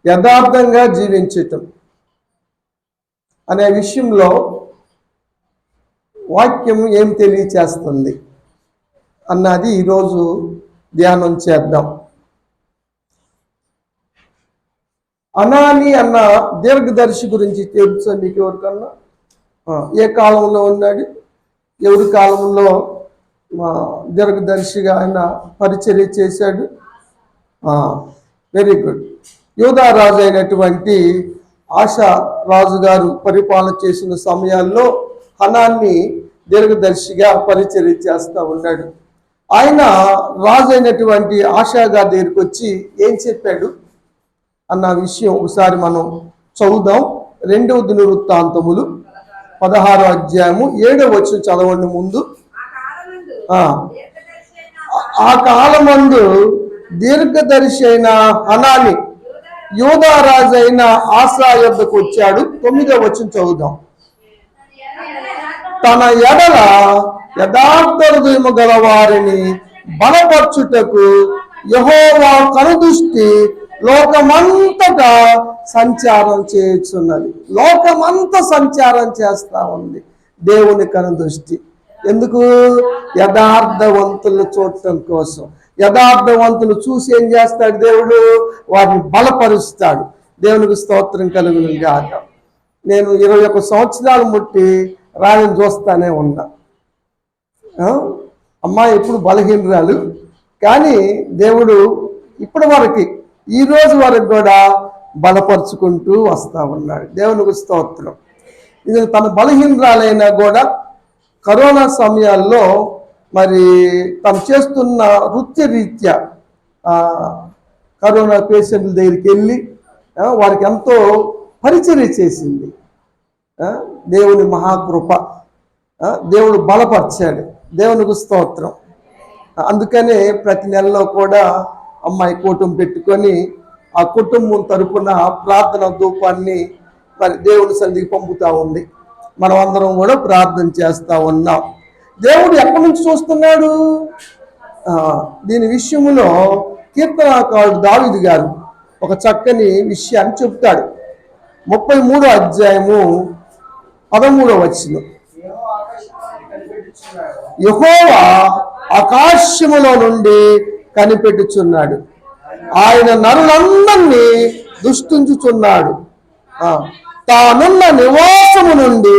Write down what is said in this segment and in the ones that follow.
యథార్థంగా జీవించటం అనే విషయంలో వాక్యం ఏం తెలియచేస్తుంది అన్నది ఈరోజు ధ్యానం చేద్దాం. అనాని అన్న దీర్ఘదర్శి గురించి తెలుసా మీకు ఎవరికన్నా? ఏ కాలంలో ఉన్నాడు? ఎవరి కాలంలో దీర్ఘదర్శిగా ఆయన పరిచర్య చేశాడు? Very good. యూదా రాజు అయినటువంటి ఆశా రాజు గారు పరిపాలన చేసిన సమయాల్లో హనాన్ని దీర్ఘదర్శిగా పరిచర్య చేస్తూ ఉన్నాడు. ఆయన రాజు అయినటువంటి ఆశా గారి దగ్గరికి వచ్చి ఏం చెప్పాడు అన్న విషయం ఒకసారి మనం చదువుదాం. 2వ దినవృత్తాంతములు 16వ అధ్యాయము 7వ వచనం చదవండి ముందు. ఆ కాలమందు దీర్ఘదర్శి అయిన హనాని యూదా రాజు అయిన ఆసా యొద్దకు వచ్చాడు. 9వ వచనం చదువుదాం. తన ఎడల యథార్థ హృదయము గల వారిని బలపరచుటకు యెహోవా కనుదృష్టి లోకమంతటా సంచారం చేయుచున్నది. లోకమంతా సంచారం చేస్తా ఉంది దేవుని కనుదృష్టి. ఎందుకు? యథార్థవంతులు చూడటం కోసం. యథార్థవంతులు చూసి ఏం చేస్తాడు దేవుడు? వారిని బలపరుస్తాడు. దేవునికి స్తోత్రం కలుగును గాక. నేను 21 సంవత్సరాలు ముట్టి రాజుని చూస్తానే ఉన్నా. అమ్మాయి ఎప్పుడు బలహీనరాలు, కానీ దేవుడు ఇప్పటి వరకు ఈ రోజు వరకు కూడా బలపరుచుకుంటూ వస్తూ ఉన్నాడు. దేవునికి స్తోత్రం. ఇది తన బలహీనరాలైనా కూడా కరోనా సమయాల్లో మరి తను చేస్తున్న వృత్తిరీత్యా కరోనా పేషెంట్ల దగ్గరికి వెళ్ళి వారికి ఎంతో పరిచర్య చేసింది. దేవుని మహాకృప, దేవుడు బలపరిచాడు. దేవునికి స్తోత్రం. అందుకనే ప్రతి నెలలో కూడా అమ్మాయి కూటమి పెట్టుకొని ఆ కుటుంబం తరపున ప్రార్థన ధూపాన్ని మరి దేవుని సన్నిధికి పంపుతా ఉంది. మనం అందరం కూడా ప్రార్థన చేస్తూ ఉన్నాం. దేవుడు ఎక్కడి నుంచి చూస్తున్నాడు? దీని విషయంలో కీర్తనాకారుడు దావీదు గారు ఒక చక్కని విషయాన్ని చెప్తాడు. 33వ అధ్యాయము 13వ వచనం. యెహోవా ఆకాశములో నుండి కనిపెట్టుచున్నాడు, ఆయన నరులందరినీ దృష్టించుచున్నాడు. తానున్న నివాసము నుండి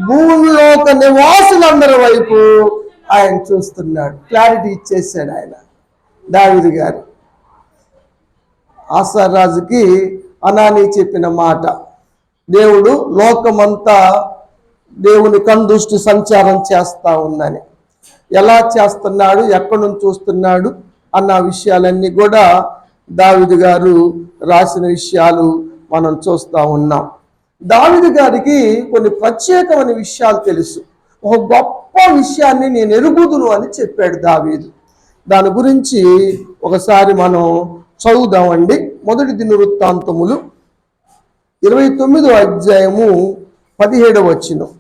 భూమిలోక నివాసులందరి వైపు ఆయన చూస్తున్నాడు. క్లారిటీ ఇచ్చేసాడు ఆయన దావీదు గారు. ఆసారాజుకి అనాని చెప్పిన మాట, దేవుడు లోకమంతా దేవుని కనుదృష్టి సంచారం చేస్తా ఉందని. ఎలా చేస్తున్నాడు, ఎక్కడి నుంచి చూస్తున్నాడు అన్న విషయాలన్నీ కూడా దావీదు గారు రాసిన విషయాలు మనం చూస్తూ ఉన్నాం. దావీదు గారికి కొన్ని ప్రత్యేకమైన విషయాలు తెలుసు. ఒక గొప్ప విషయాన్ని నేను ఎరుగుదును అని చెప్పాడు దావీదు. దాని గురించి ఒకసారి మనం చదువుదామండి. 1వ దినవృత్తాంతములు 29వ అధ్యాయము 17వ వచనం.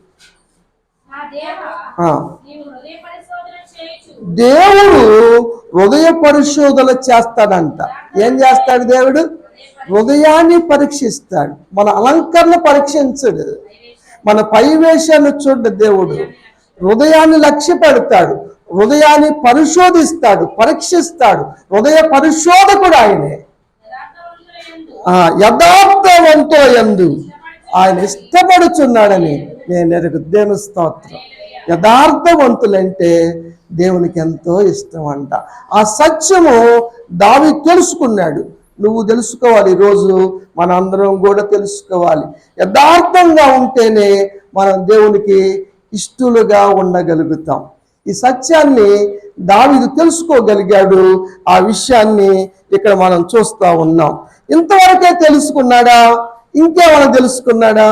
దేవుడు హృదయ పరిశోధన చేస్తాడంట. ఏం చేస్తాడు దేవుడు? హృదయాన్ని పరీక్షిస్తాడు. మన అలంకరణ పరీక్షించడు, మన పైవేశాన్ని చూడ దేవుడు హృదయాన్ని లక్ష్య పెడతాడు, హృదయాన్ని పరిశోధిస్తాడు, పరీక్షిస్తాడు. హృదయ పరిశోధకుడు ఆయనే. యథార్థవంతుల యందు ఆయన ఇష్టపడుచున్నాడని నేను ఎరుగు. దేవుని స్తోత్రం. యథార్థవంతులంటే దేవునికి ఎంతో ఇష్టం అంట. ఆ సత్యము దావీదు తెలుసుకున్నాడు. నువ్వు తెలుసుకోవాలి, ఈరోజు మన అందరం కూడా తెలుసుకోవాలి. యథార్థంగా ఉంటేనే మనం దేవునికి ఇష్టలుగా ఉండగలుగుతాం. ఈ సత్యాన్ని దావీదు తెలుసుకోగలిగాడు. ఆ విషయాన్ని ఇక్కడ మనం చూస్తూ ఉన్నాం. ఇంతవరకే తెలుసుకున్నాడా? ఇంకేమైనా తెలుసుకున్నాడా?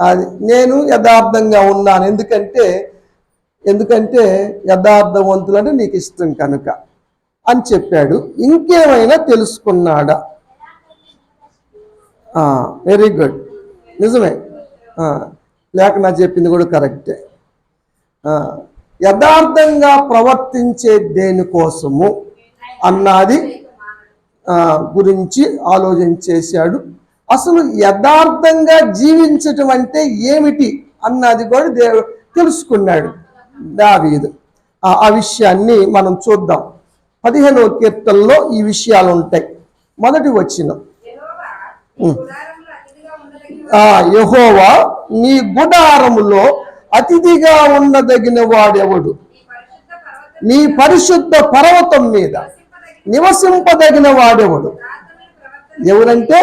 అది నేను యథార్థంగా ఉన్నాను, ఎందుకంటే యథార్థవంతులు అంటే నీకు ఇష్టం కనుక అని చెప్పాడు. ఇంకేమైనా తెలుసుకున్నాడా? వెరీ గుడ్, నిజమే. లేక నా చెప్పింది కూడా కరెక్టే. యథార్థంగా ప్రవర్తించే దేనికోసము అన్నది గురించి ఆలోచన చేశాడు. అసలు యథార్థంగా జీవించటం అంటే ఏమిటి అన్నది కూడా తెలుసుకున్నాడు దావీదు. ఆ విషయాన్ని మనం చూద్దాం. 15వ కీర్తనలో ఈ విషయాలు ఉంటాయి. మొదటి వచనం, యెహోవా నీ గుడారములో అతిథిగా ఉండదగిన వాడెవడు? నీ పరిశుద్ధ పర్వతం మీద నివసింపదగిన వాడెవడు? ఎవరంటే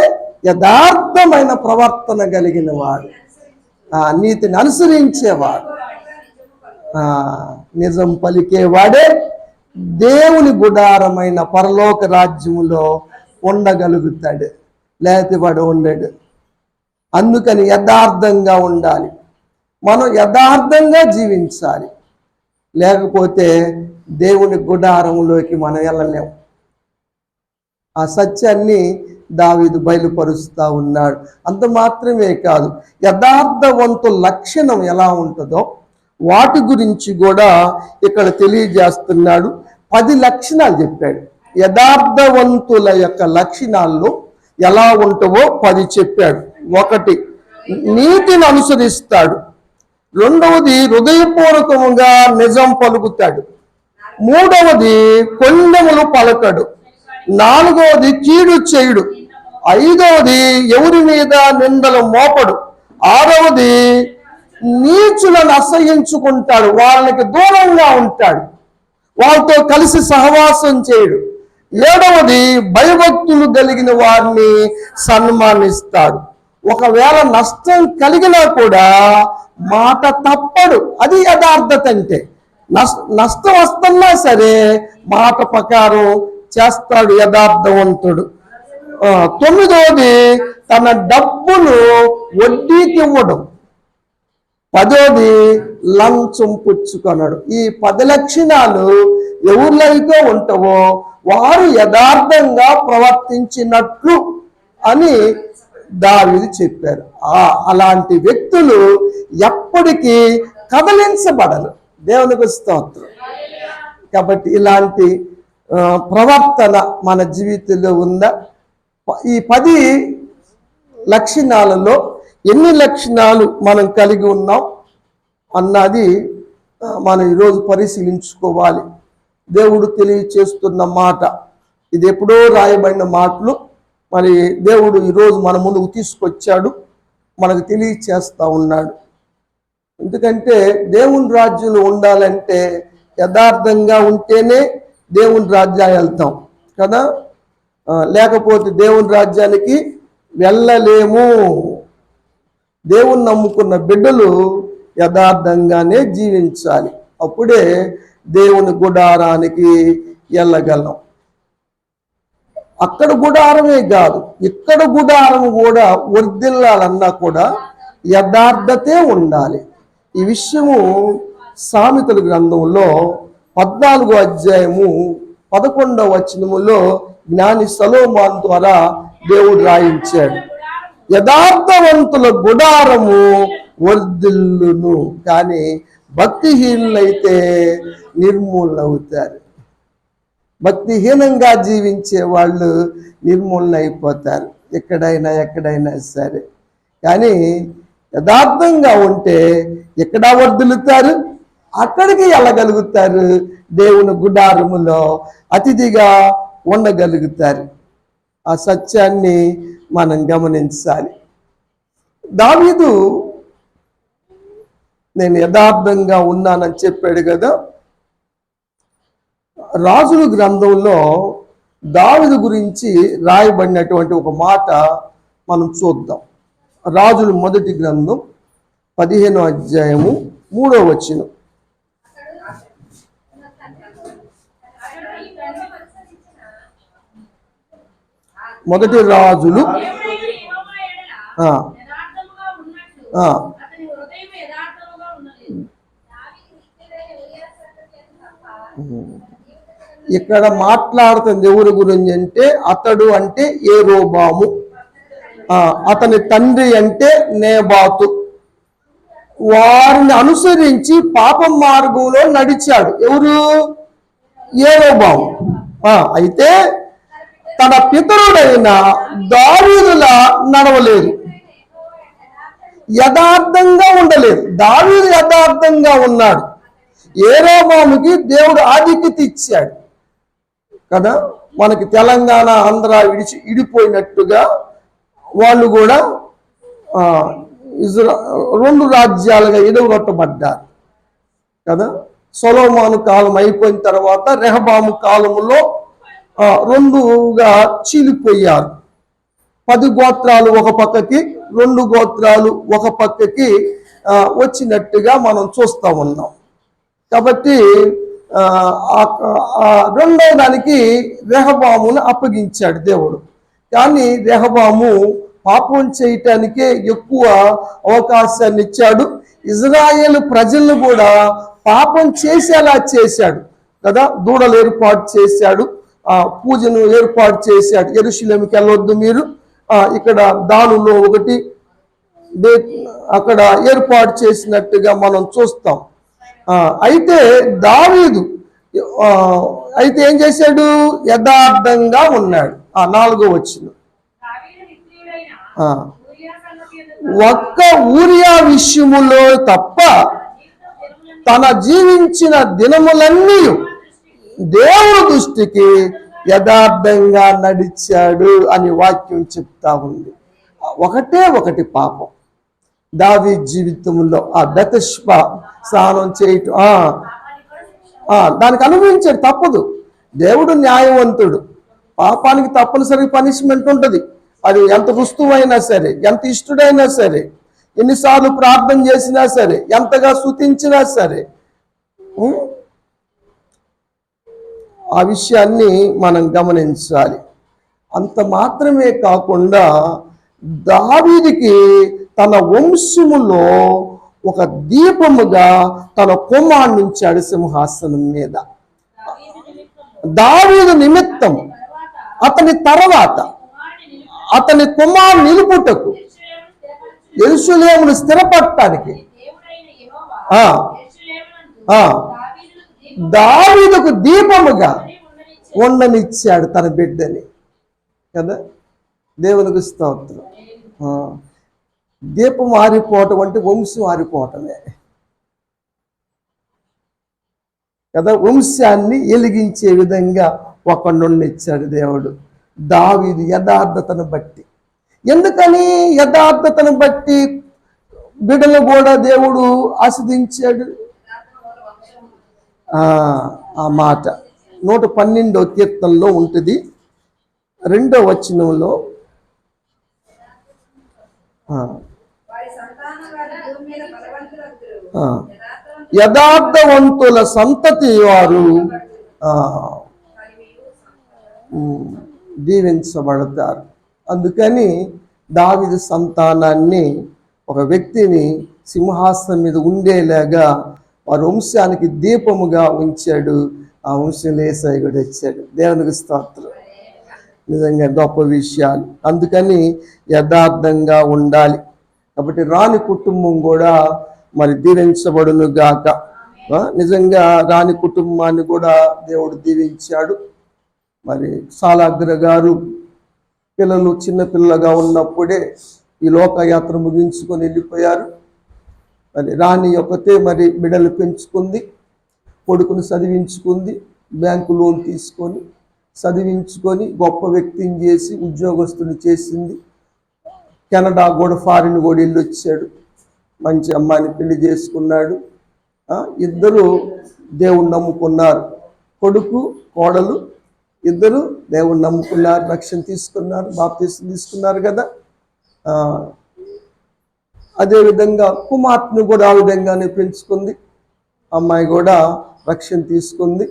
యథార్థమైన ప్రవర్తన కలిగిన వాడు, నీతిని అనుసరించేవాడు, నిజం పలికేవాడే దేవుని గుడారమైన పరలోక రాజ్యములో ఉండగలుగుతాడు. లేకపోతే వాడు ఉండడు. అందుకని యథార్థంగా ఉండాలి. మనం యథార్థంగా జీవించాలి. లేకపోతే దేవుని గుడారములోకి మనం వెళ్ళలేము. ఆ సత్యాన్ని దావీదు బయలుపరుస్తూ ఉన్నాడు. అంత మాత్రమే కాదు, యథార్థవంతుల లక్షణం ఎలా ఉంటుందో వాటి గురించి కూడా ఇక్కడ తెలియజేస్తున్నాడు. 10 లక్షణాలు చెప్పాడు. యథార్థవంతుల యొక్క లక్షణాల్లో ఎలా ఉంటావో 10 చెప్పాడు. 1, నీతిని అనుసరిస్తాడు. 2వది, హృదయపూర్వకముగా నిజం పలుకుతాడు. 3వది, కొండెములు పలకడు. 4వది, కీడు చేయుడు. 5వది, ఎవరి మీద నిందలు మోపడు. 6వది, నీచులను అసహ్యించుకుంటాడు, వాళ్ళకి దూరంగా ఉంటాడు, వాళ్ళతో కలిసి సహవాసం చేయడు. 7వది, భయభక్తులు కలిగిన వారిని సన్మానిస్తాడు. ఒకవేళ నష్టం కలిగినా కూడా మాట తప్పడు. అది యథార్థత అంటే. నష్టం వస్తున్నా సరే మాట ప్రకారం చేస్తాడు యథార్థవంతుడు. 9వది, తన డబ్బును వడ్డీకి ఇవ్వడం. 10వది, లంచం పుచ్చుకొనడు. ఈ 10 లక్షణాలు ఎవరిలో ఉంటావో వారు యథార్థంగా ప్రవర్తించినట్లు అని దావీదు చెప్పారు. అలాంటి వ్యక్తులు ఎప్పటికీ కదలించబడరు. దేవునికి స్తోత్రం. కాబట్టి ఇలాంటి ప్రవర్తన మన జీవితంలో ఉందా? ఈ 10 లక్షణాలలో ఎన్ని లక్షణాలు మనం కలిగి ఉన్నాం అన్నది మనం ఈరోజు పరిశీలించుకోవాలి. దేవుడు తెలియచేస్తున్న మాట ఇది. ఎప్పుడో రాయబడిన మాటలు మరి దేవుడు ఈరోజు మన ముందుకు తీసుకొచ్చాడు, మనకు తెలియచేస్తూ ఉన్నాడు. ఎందుకంటే దేవుని రాజ్యంలో ఉండాలంటే యథార్థంగా ఉంటేనే దేవుని రాజ్యానికి వెళ్తాం కదా. లేకపోతే దేవుని రాజ్యానికి వెళ్ళలేము. దేవుని నమ్ముకున్న బిడ్డలు యథార్థంగానే జీవించాలి. అప్పుడే దేవుని గుడారానికి వెళ్ళగలం. అక్కడ గుడారమే కాదు, ఇక్కడ గుడారం కూడా వర్ధిల్లాలన్నా కూడా యథార్థతే ఉండాలి. ఈ విషయము సామెతల గ్రంథంలో 14వ అధ్యాయము 11వ వచనములో జ్ఞాని సొలొమోను ద్వారా దేవుడు రాయించాడు. యథార్థవంతుల గుడారము వర్ధిల్లును, కానీ భక్తిహీనులైతే నిర్మూలనవుతారు. భక్తిహీనంగా జీవించే వాళ్ళు నిర్మూలన అయిపోతారు ఎక్కడైనా సరే. కానీ యథార్థంగా ఉంటే ఎక్కడ వర్ధిల్లుతారు, అక్కడికి వెళ్ళగలుగుతారు. దేవుని గుడారములో అతిథిగా ఉండగలుగుతారు. ఆ సత్యాన్ని మనం గమనించాలి. దావీదు నేను యథార్థంగా ఉన్నానని చెప్పాడు కదా. రాజుల గ్రంథంలో దావీదు గురించి రాయబడినటువంటి ఒక మాట మనం చూద్దాం. రాజుల మొదటి గ్రంథం 15వ అధ్యాయము 3వ వచనం. మొదటి రాజులు ఇక్కడ మాట్లాడుతుంది ఎవరి గురించి అంటే, అతడు అంటే యెరోబాము, అతని తండ్రి అంటే నేబాతు. వారిని అనుసరించి పాపం మార్గంలో నడిచాడు. ఎవరు? యెరొబాము. అయితే తన పితరుడైన దావీదులా నడవలేదు, యథార్థంగా ఉండలేదు. దావీదు యథార్థంగా ఉన్నాడు. యెరొబాముకి దేవుడు ఆధిక్యత ఇచ్చాడు కదా. మనకి తెలంగాణ ఆంధ్ర ఇడిపోయినట్టుగా వాళ్ళు కూడా రెండు రాజ్యాలుగా ఎడగొట్టబడ్డారు కదా. సొలొమోను కాలం అయిపోయిన తర్వాత రెహబాము కాలంలో రెండుగా చీలిపోయారు. 10 గోత్రాలు ఒక పక్కకి, 2 గోత్రాలు ఒక పక్కకి వచ్చినట్టుగా మనం చూస్తూ ఉన్నాం. కాబట్టి రెండో దానికి రెహబామును అప్పగించాడు దేవుడు. కానీ రెహబాము పాపం చేయటానికే ఎక్కువ అవకాశాన్ని ఇచ్చాడు. ఇజ్రాయేలు ప్రజలను కూడా పాపం చేసేలా చేశాడు కదా. దూడలు ఏర్పాటు చేశాడు, పూజను ఏర్పాటు చేశాడు. యెరూషలేముకి వెళ్ళొద్దు మీరు, ఇక్కడ దానులో ఒకటి అక్కడ ఏర్పాటు చేసినట్టుగా మనం చూస్తాం. అయితే దావీదు అయితే ఏం చేశాడు? యథార్థంగా ఉన్నాడు. 4వ వచనం, ఒక్క ఊరియా విషయములో తప్ప తన జీవించిన దినములన్నీ దేవుని దృష్టికి యథార్థంగా నడిచాడు అని వాక్యం చెప్తా ఉంది. ఒకటి పాపం దావీదు జీవితంలో, బెతష్బా స్నానం చేయటం, దానికి అనుభవించాడు. తప్పదు, దేవుడు న్యాయవంతుడు. పాపానికి తప్పనిసరి పనిష్మెంట్ ఉంటుంది. అది ఎంత రుస్తువైనా సరే, ఎంత ఇష్టడైనా సరే, ఎన్నిసార్లు ప్రార్థన చేసినా సరే, ఎంతగా స్తుతించినా సరే, ఆ విషయాన్ని మనం గమనించాలి. అంత మాత్రమే కాకుండా దావీదుకి తన వంశములో ఒక దీపముగా తన కుమారుని ఉంచాడు సింహాసనం మీద. దావీదు నిమిత్తం అతని తర్వాత అతని కుమారుని నిలుపుటకు, యెరూషలేమును స్థిరపడటానికి దావీదుకు దీపముగా ఉండనిచ్చాడు తన బిడ్డని కదా. దేవునికి స్తోత్రం. దీపం ఆరిపోవటం అంటే వంశం ఆరిపోవటమే కదా. వంశాన్ని వెలిగించే విధంగా ఒకడిని ఇచ్చాడు దేవుడు దావీదు యథార్థతను బట్టి. ఎందుకని యథార్థతను బట్టి బిడ్డలు కూడా దేవుడు ఆస్వాదించాడు? ఆ మాట 112వ కీర్తనలో ఉంటుంది, 2వ వచనంలో. యథార్థవంతుల సంతతి వారు దీవించబడతారు. అందుకని దావీదు సంతానాన్ని, ఒక వ్యక్తిని సింహాసనం మీద ఉండేలాగా వారి వంశానికి దీపముగా ఉంచాడు. ఆ వంశంలో యేసయ్య కూడా ఇచ్చాడు. దేవునికి స్తోత్రం. నిజంగా గొప్ప విషయాలు. అందుకని యథార్థంగా ఉండాలి. కాబట్టి రాని కుటుంబం కూడా మరి దీవించబడును గాక. నిజంగా రాని కుటుంబాన్ని కూడా దేవుడు దీవించాడు. మరి సాలాగ్ర గారు పిల్లలు చిన్నపిల్లగా ఉన్నప్పుడే ఈ లోకయాత్ర ముగించుకొని వెళ్ళిపోయారు. మరి రాణి ఒకతే మరి బిడ్డలు పెంచుకుంది, కొడుకును చదివించుకుంది, బ్యాంకు లోన్ తీసుకొని చదివించుకొని గొప్ప వ్యక్తిని చేసి ఉద్యోగస్తుని చేసింది. కెనడా కూడా, ఫారిన్ కూడా వెళ్ళొచ్చాడు. మంచి అమ్మాయిని పెళ్లి చేసుకున్నాడు. ఇద్దరు దేవుణ్ణి నమ్ముకున్నారు. కొడుకు కోడలు ఇద్దరు దేవుణ్ణి నమ్ముకున్నారు, రక్షణ తీసుకున్నారు, బాప్తీసం తీసుకున్నారు కదా. అదేవిధంగా కుమార్తెను కూడా ఆ విధంగానే పెంచుకుంది. అమ్మాయి కూడా రక్షణ తీసుకుంది.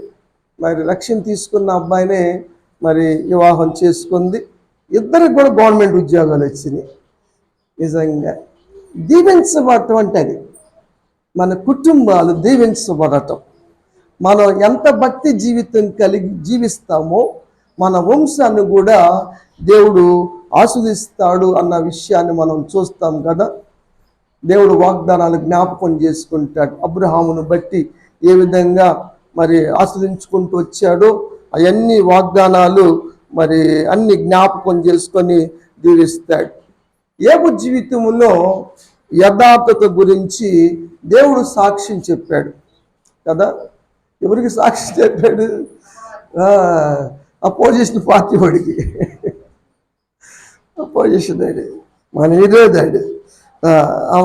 మరి రక్షణ తీసుకున్న అబ్బాయినే మరి వివాహం చేసుకుంది. ఇద్దరికి కూడా గవర్నమెంట్ ఉద్యోగాలు వచ్చినాయి. నిజంగా దీవించబడటం అంటే అది. మన కుటుంబాలు దీవించబడటం. మనం ఎంత భక్తి జీవితం కలిగి జీవిస్తామో మన వంశాన్ని కూడా దేవుడు ఆస్వాదిస్తాడు అన్న విషయాన్ని మనం చూస్తాం కదా. దేవుడు వాగ్దానాలు జ్ఞాపకం చేసుకుంటాడు. అబ్రహామును బట్టి ఏ విధంగా మరి ఆశ్రయించుకుంటూ వచ్చాడో అవన్నీ వాగ్దానాలు మరి అన్ని జ్ఞాపకం చేసుకొని దీవిస్తాడు. యోబు జీవితంలో యథార్థత గురించి దేవుడు సాక్ష్యం చెప్పాడు కదా. ఎవరికి సాక్ష్యం చెప్పాడు? అపోజిషన్ పార్టీ వాడికి. అపోజిషన్ వాడి, మన విరోధాడు,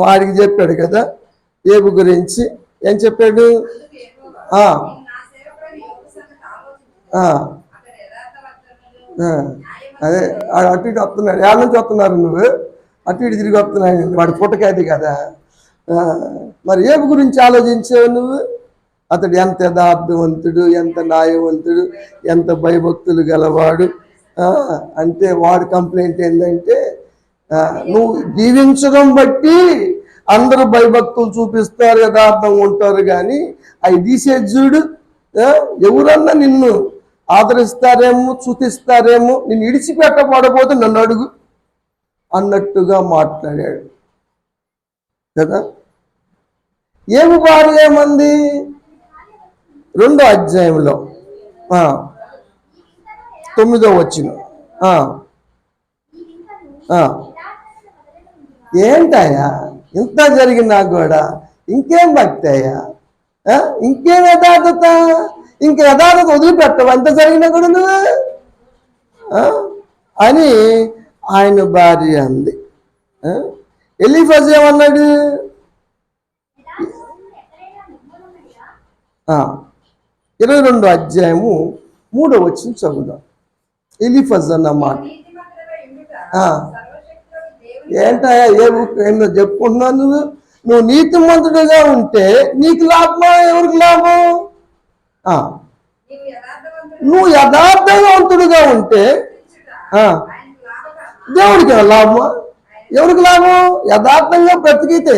వాడికి చెప్పాడు కదా యోబు గురించి. ఏం చెప్పాడు? అదే అటు ఇటు వస్తున్నాడు. ఏళ్ళ నుంచి వస్తున్నారు, నువ్వు అటు ఇటు తిరిగి వస్తున్నాయి, వాడి పుట్టకేది కదా. మరి యోబు గురించి ఆలోచించావు నువ్వు? అతడు ఎంత యథార్థవంతుడు, ఎంత న్యాయవంతుడు, ఎంత భయభక్తులు గలవాడు. అంటే వాడి కంప్లైంట్ ఏంటంటే, నువ్వు దీవించడం బట్టి అందరూ భయభక్తులు చూపిస్తారు, యథార్థంగా ఉంటారు, కానీ అవి తీసేది చూడు, ఎవరన్నా నిన్ను ఆదరిస్తారేమో, చూపిస్తారేమో, నిన్ను ఇడిచిపెట్టబడబోతే నన్ను అడుగు అన్నట్టుగా మాట్లాడాడు కదా. ఏమి భార్య ఏమంది? 2వ అధ్యాయంలో 9వ వచనం. ఏంటయ్యా ఇంత జరిగినా కూడా ఇంకేం భక్తయ్యా, ఇంకేం యథార్థత, ఇంక యథార్థత వదిలిపెట్టవు ఎంత జరిగినా కూడా నువ్వు అని ఆయన భార్య అంది. ఎలీఫజ్ ఏమన్నాడు? 22వ అధ్యాయము 3వ వచనం చదువుదాం. ఎలీఫజ్ అన్నమాట. ఏంటయ్యా ఏమో చెప్పుకుంటున్నావు నువ్వు నీతిమంతుడిగా ఉంటే నీకు లాభమా, ఎవరికి లాభం? నువ్వు యథార్థవంతుడిగా ఉంటే దేవుడికి లాభమా, ఎవరికి లాభం? యథార్థంగా బ్రతికితే,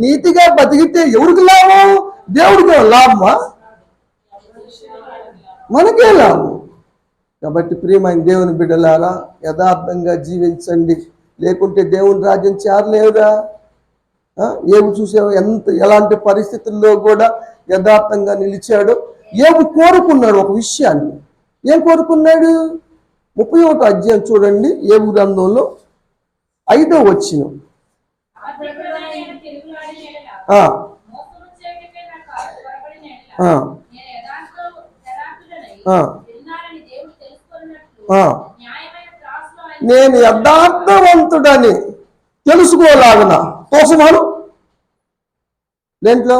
నీతిగా బ్రతికితే ఎవరికి లాభం? దేవుడికి లాభమా, మనకే లాభం. కాబట్టి ప్రియమైన దేవుని బిడ్డలారా, యథార్థంగా జీవించండి, లేకుంటే దేవుని రాజ్యం చేరలేవురా. ఏమి చూసావు, ఎలాంటి పరిస్థితుల్లో కూడా యథార్థంగా నిలిచాడు. ఏమి కోరుకున్నాడు ఒక విషయాన్ని. ఏం కోరుకున్నాడు? 31వ అధ్యాయం చూడండి, ఏబు గ్రంథంలో 5వ వచనం. నేను యథార్థవంతుడని తెలుసుకోలాగున తోసమాను, దేంట్లో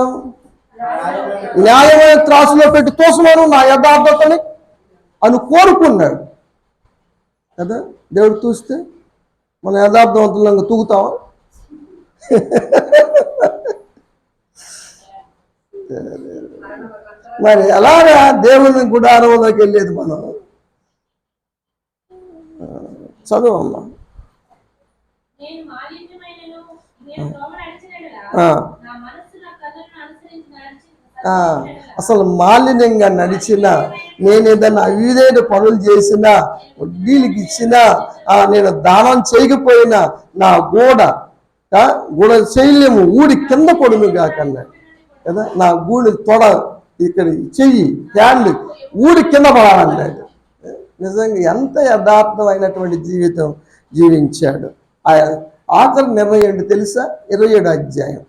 న్యాయమైన త్రాసులో పెట్టి తోసమాను నా యథార్థతని అని కోరుకున్నాడు కదా. దేవుడు చూస్తే మన యథార్థవంతులంగా తూగుతావా? మరి ఎలాగా దేవుని గుడారంలోకి వెళ్ళేది మనం? చదువమ్మా. అసలు మాలిన్యంగా నడిచినా, నేను ఏదైనా అవిధైన పనులు చేసినా, వడ్డీలకి ఇచ్చినా, నేను దానం చేయకపోయినా నా గూడ చేయలేము, ఊడి కింద కొడును కాకన్నా కదా. నా గూడి తొడ ఇక్కడ చెయ్యి హ్యాండ్ ఊడి కింద పడాలన్నాడు. నిజంగా ఎంత యథార్థమైనటువంటి జీవితం జీవించాడు. ఆఖరి నిర్ణయం ఏంటి తెలుసా? 27వ అధ్యాయం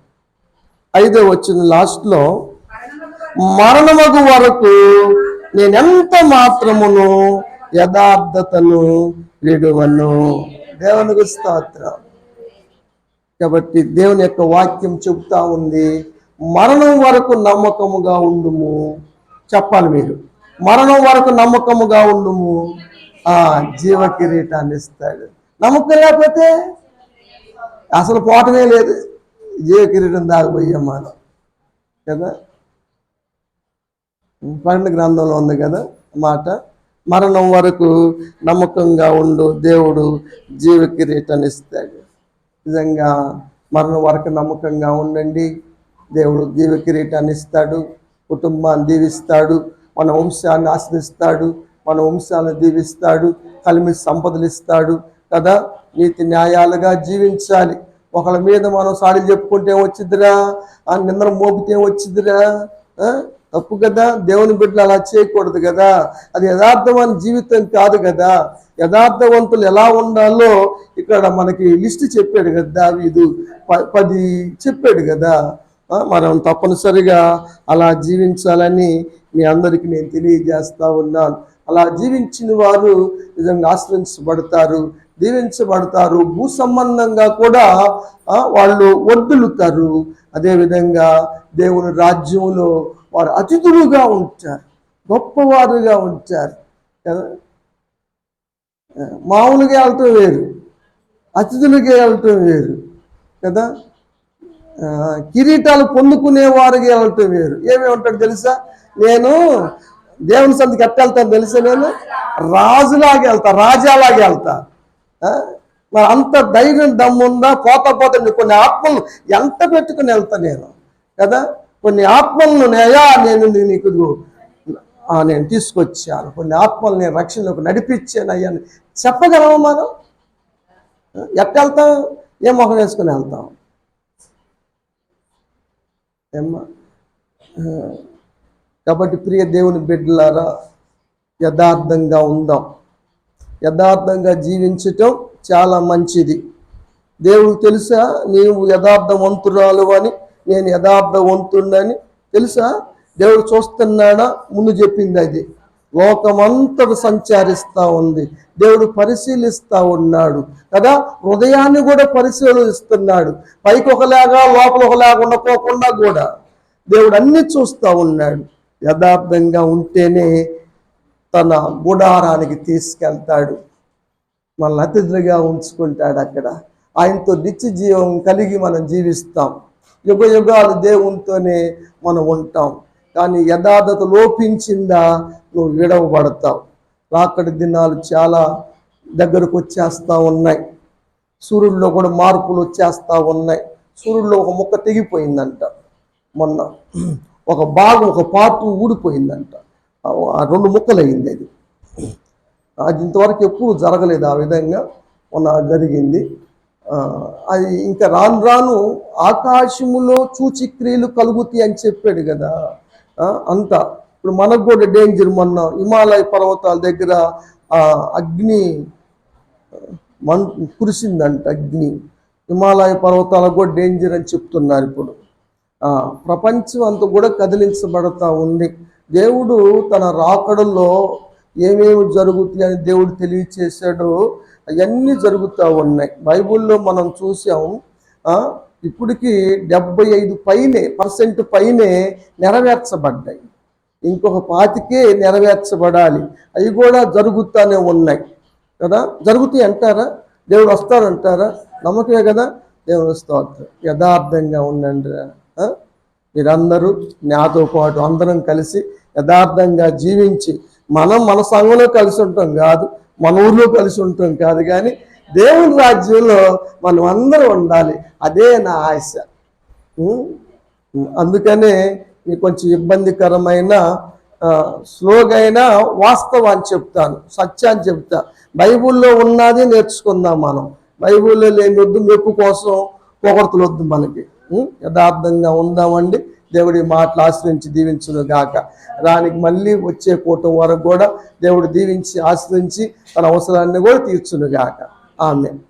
5వ వచనం లాస్ట్లో, మరణమగు వరకు నేనెంత మాత్రమును యథార్థతను విడువను. దేవునికి స్తోత్రం. కాబట్టి దేవుని యొక్క వాక్యం చెబుతా ఉంది, మరణం వరకు నమ్మకముగా ఉండుము. చెప్పాలి మీరు, మరణం వరకు నమ్మకముగా ఉండుము, జీవ కిరీటాన్ని ఇస్తాడు. నమ్మకం లేకపోతే అసలు పోవటమే లేదు, జీవ కిరీటం దాగిపోయాం మనం కదా. 12 గ్రంథంలో ఉంది కదా మాట, మరణం వరకు నమ్మకంగా ఉండు, దేవుడు జీవ కిరీటాన్ని ఇస్తాడు. నిజంగా మరణం వరకు నమ్మకంగా ఉండండి, దేవుడు జీవ కిరీటాన్ని ఇస్తాడు, కుటుంబాన్ని దీవిస్తాడు, మన వంశాన్ని ఆశ్రయిస్తాడు, మన వంశాలను దీవిస్తాడు, కలిమి సంపదలు ఇస్తాడు కదా. నీతి న్యాయాలుగా జీవించాలి, ఒకళ్ళ మీద మనం సాడీలు చెప్పుకుంటే ఏమొచ్చిద్దిరా, ఆ నిందర మోపితే ఏమొచ్చిద్దిరా? తప్పు కదా. దేవుని బిడ్డలు అలా చేయకూడదు కదా. అది యథార్థమైన జీవితం కాదు కదా. యథార్థవంతులు ఎలా ఉండాలో ఇక్కడ మనకి లిస్ట్ చెప్పాడు కదా దావీదు. 10 చెప్పాడు కదా. మనం తప్పనిసరిగా అలా జీవించాలని మీ అందరికీ నేను తెలియజేస్తా ఉన్నాను. అలా జీవించిన వారు నిజంగా ఆశ్రయించబడతారు, దీవించబడతారు. భూ సంబంధంగా కూడా వాళ్ళు వర్ధిల్లుతారు. అదేవిధంగా దేవుని రాజ్యంలో వారు అతిథులుగా ఉంటారు, గొప్పవారుగా ఉంటారు కదా. మామూలుగా వెళ్ళటం వేరు, అతిథులుగా వెళ్ళటం వేరు కదా. కిరీటాలు పొందుకునే వారికి వెళ్ళటం వేరు. ఏమేమి ఉంటాడు తెలుసా? నేను దేవుని సందికి ఎట్ట వెళ్తాను తెలుసా? నేను రాజులాగా వెళ్తా, రాజాలాగా వెళ్తా. మరి అంత ధైర్యం దమ్ముందా? పోతా కొన్ని ఆత్మలను ఎంత పెట్టుకుని వెళ్తా నేను కదా. కొన్ని ఆత్మలను నేను నీకు నేను తీసుకొచ్చాను, కొన్ని ఆత్మలు నేను రక్షణలోకి నడిపించాను అయ్యాను చెప్పగలము మనం? ఎట్ట వెళ్తాం? ఏ మొహం వేసుకుని వెళ్తాం? ఏమ్మా? కాబట్టి ప్రియ దేవుని బిడ్డలారా, యథార్థంగా ఉందాం. యథార్థంగా జీవించటం చాలా మంచిది. దేవుడు తెలుసా నీవు యథార్థవంతురాలు అని, నేను యథార్థవంతుడని తెలుసా? దేవుడు చూస్తున్నాడా? ముందు చెప్పింది అది. లోకమంతట సంచరిస్తూ ఉంది, దేవుడు పరిశీలిస్తూ ఉన్నాడు కదా. హృదయాన్ని కూడా పరిశీలిస్తున్నాడు. పైకి ఒకలాగా లోపల ఒకలాగా ఉండకోకుండా కూడా దేవుడు అన్ని చూస్తూ ఉన్నాడు. యథార్థంగా ఉంటేనే తన గుడారానికి తీసుకెళ్తాడు, మనల్ని అతిథులుగా ఉంచుకుంటాడు. అక్కడ ఆయనతో నిత్య జీవం కలిగి మనం జీవిస్తాం. యుగ యుగాలు దేవునితోనే మనం ఉంటాం. కానీ యథార్థత లోపించిందా నువ్వు విడవబడతావు. రాకడి దినాలు చాలా దగ్గరకు వచ్చేస్తూ ఉన్నాయి. సూర్యుడిలో కూడా మార్పులు వచ్చేస్తూ ఉన్నాయి. సూర్యుడిలో ఒక ముక్క తెగిపోయిందంట మొన్న, ఒక భాగం, ఒక పార్ట్ ఊడిపోయిందంట. 2 ముక్కలు అయింది. అది ఇంతవరకు ఎప్పుడు జరగలేదు ఆ విధంగా, మొన్న జరిగింది. అది ఇంకా రాను రాను ఆకాశములో సూచిక్రియలు కలుగుతాయి అని చెప్పాడు కదా. అంతా ఇప్పుడు మనకు కూడా డేంజర్. మొన్న హిమాలయ పర్వతాల దగ్గర అగ్ని కురిసిందంట. అగ్ని హిమాలయ పర్వతాలకు కూడా డేంజర్ అని చెప్తున్నారు. ఇప్పుడు ప్రపంచం అంతా కూడా కదిలించబడతా ఉంది. దేవుడు తన రాకడలో ఏమేమి జరుగుతాయని దేవుడు తెలియచేశాడో అవన్నీ జరుగుతూ ఉన్నాయి. బైబిల్లో మనం చూసాం. ఇప్పటికీ 75% పైనే నెరవేర్చబడ్డాయి. ఇంకొక 25 నెరవేర్చబడాలి. అవి కూడా జరుగుతూనే ఉన్నాయి కదా. జరుగుతాయి అంటారా? దేవుడు వస్తాడంటారా? నమ్మకమే కదా. దేవుడు స్తోత్రం. యథార్థంగా ఉండండి. మీరందరూ నాతో పాటు అందరం కలిసి యథార్థంగా జీవించి, మనం మన సంఘంలో కలిసి ఉంటాం కాదు, మన ఊర్లో కలిసి ఉంటాం కాదు, కానీ దేవుని రాజ్యంలో మనం అందరూ ఉండాలి. అదే నా ఆశ. అందుకనే మీకు కొంచెం ఇబ్బందికరమైన స్లోగా అయినా వాస్తవాన్ని చెప్తాను, సత్యాన్ని చెప్తా. బైబిల్లో ఉన్నది నేర్చుకుందాం మనం. బైబిల్లో లేని వద్దు, మెప్పు కోసం పొగడ్తలు వద్దు మనకి. యథార్థంగా ఉందామండి. దేవుడి మాటలు ఆశ్రయించి దీవించును గాక. దానికి మళ్ళీ వచ్చే కూటం వరకు కూడా దేవుడు దీవించి ఆశ్రయించి తన అవసరాన్ని కూడా తీర్చును గాక. ఆమేన్.